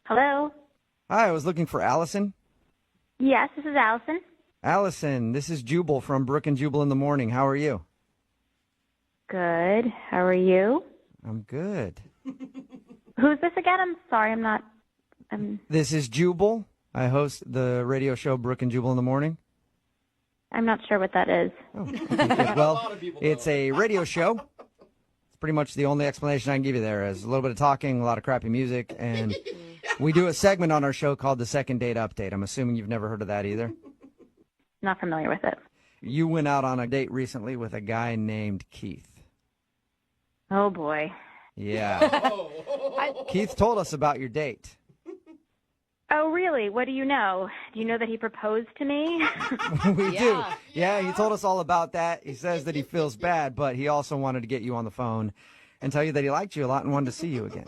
Hello? Hi, I was looking for Allison. Yes, this is Allison. Allison, this is Jubal from Brook and Jubal in the Morning. How are you? Good. How are you? I'm good. Who's this again? I'm sorry, This is Jubal. I host the radio show Brook and Jubal in the Morning. I'm not sure what that is. Oh, well, it's a radio show. It's pretty much the only explanation I can give you there is a little bit of talking, a lot of crappy music, and we do a segment on our show called the Second Date Update. I'm assuming you've never heard of that either. Not familiar with it. You went out on a date recently with a guy named Keith. Oh, boy. Yeah. Keith told us about your date. Oh, really? What do you know? Do you know that he proposed to me? We do. Yeah, he told us all about that. He says that he feels bad, but he also wanted to get you on the phone and tell you that he liked you a lot and wanted to see you again.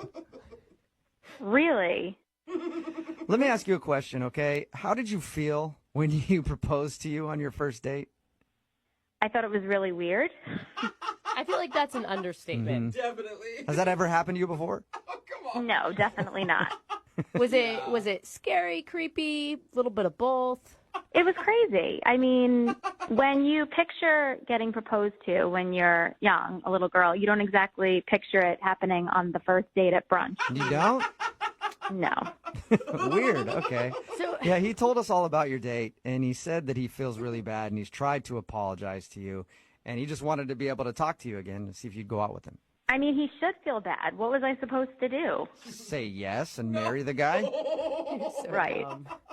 Really? Let me ask you a question, okay? How did you feel when he proposed to you on your first date? I thought it was really weird. I feel like that's an understatement. Definitely. Has that ever happened to you before? Oh, come on. No, definitely not. Was it scary, creepy, a little bit of both? It was crazy. I mean, when you picture getting proposed to when you're young, a little girl, you don't exactly picture it happening on the first date at brunch. You don't? No. Weird. Okay. So, Yeah, he told us all about your date, and he said that he feels really bad, and he's tried to apologize to you, and he just wanted to be able to talk to you again and see if you'd go out with him. I mean, he should feel bad. What was I supposed to do? Say yes and marry the guy? so Right.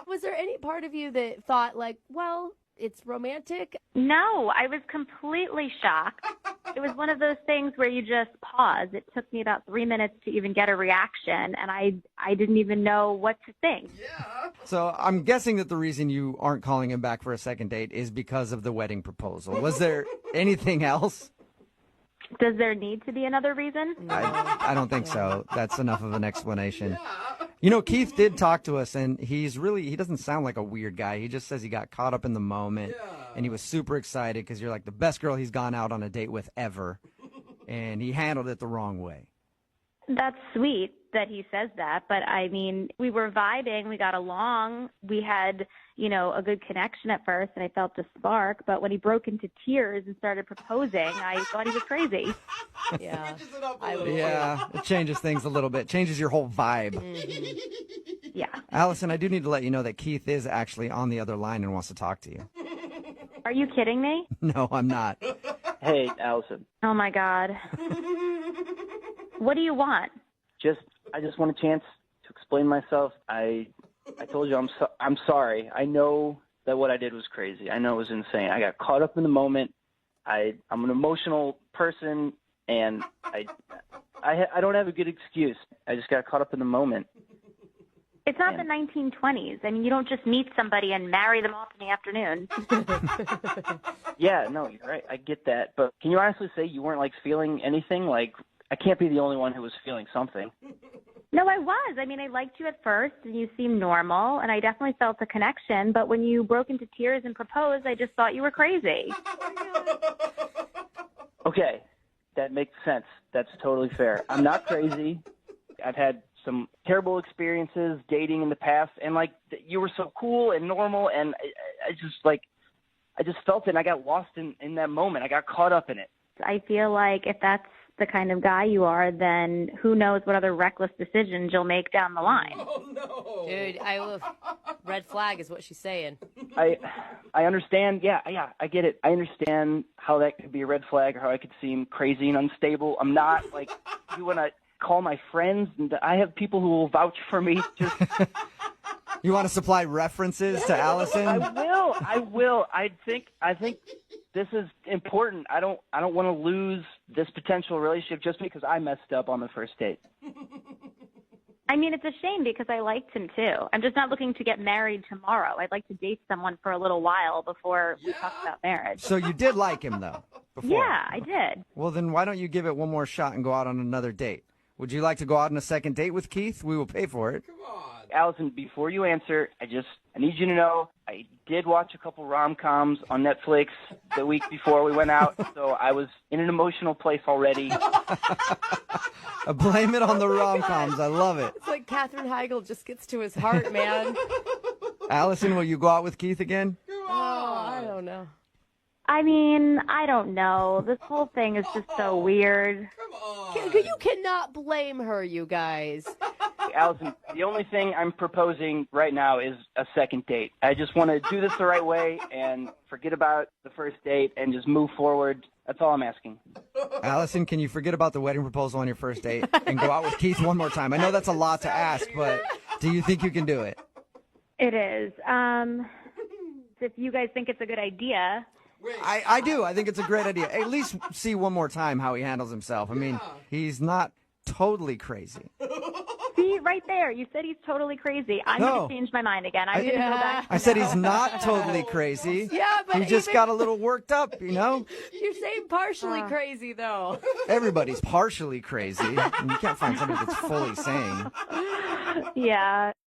Was there any part of you that thought like, well, it's romantic? No, I was completely shocked. It was one of those things where you just pause. It took me about 3 minutes to even get a reaction, and I didn't even know what to think. Yeah. So I'm guessing that the reason you aren't calling him back for a second date is because of the wedding proposal. Was there anything else? Does there need to be another reason? I don't think so. That's enough of an explanation. You know, Keith did talk to us, and he doesn't sound like a weird guy. He just says he got caught up in the moment, and he was super excited because you're like the best girl he's gone out on a date with ever, and he handled it the wrong way. That's sweet that he says that, but I mean, we were vibing, we got along, we had, a good connection at first, and I felt the spark, but when he broke into tears and started proposing, I thought he was crazy. Yeah. Switches it up a I little. would- Yeah, it changes things a little bit. Changes your whole vibe. Mm-hmm. Yeah. Allison, I do need to let you know that Keith is actually on the other line and wants to talk to you. Are you kidding me? No, I'm not. Hey, Allison. Oh, my God. What do you want? I just want a chance to explain myself. I told you I'm sorry. I know that what I did was crazy. I know it was insane. I got caught up in the moment. I'm an emotional person, and I don't have a good excuse. I just got caught up in the moment. It's not the 1920s. I mean, you don't just meet somebody and marry them off in the afternoon. Yeah, no, you're right. I get that. But can you honestly say you weren't, feeling anything? I can't be the only one who was feeling something. No, I was. I mean, I liked you at first, and you seemed normal, and I definitely felt a connection. But when you broke into tears and proposed, I just thought you were crazy. Okay, that makes sense. That's totally fair. I'm not crazy. I've had some terrible experiences dating in the past, and you were so cool and normal, and I just felt it, and I got lost in that moment. I got caught up in it. I feel like if that's the kind of guy you are, then who knows what other reckless decisions you'll make down the line. Oh, no. Dude, red flag is what she's saying. I understand. Yeah, I get it. I understand how that could be a red flag or how I could seem crazy and unstable. I'm not you want to call my friends, and I have people who will vouch for me. Just You want to supply references to Allison? I will. I think this is important. I don't want to lose this potential relationship just because I messed up on the first date. I mean, it's a shame because I liked him too. I'm just not looking to get married tomorrow. I'd like to date someone for a little while before we talk about marriage. So you did like him, though, before? Yeah, I did. Well, then why don't you give it one more shot and go out on another date? Would you like to go out on a second date with Keith? We will pay for it. Come on. Allison, before you answer, I need you to know I did watch a couple rom-coms on Netflix the week before we went out, so I was in an emotional place already. Blame it on the rom-coms. I love it. It's like Katherine Heigl just gets to his heart, man. Allison, will you go out with Keith again? Oh, I don't know. I mean, I don't know. This whole thing is just so weird. You cannot blame her, you guys. Allison, the only thing I'm proposing right now is a second date. I just want to do this the right way and forget about the first date and just move forward. That's all I'm asking. Allison, can you forget about the wedding proposal on your first date and go out with Keith one more time? I know that's a lot to ask, but do you think you can do it? It is. If you guys think it's a good idea. I do. I think it's a great idea. At least see one more time how he handles himself. I mean, he's not totally crazy. See, right there. You said he's totally crazy. I'm going to change my mind again. I'm going to go back. I said he's not totally crazy. Yeah, but he just got a little worked up, you know? You're saying partially crazy, though. Everybody's partially crazy. And you can't find somebody that's fully sane. Yeah.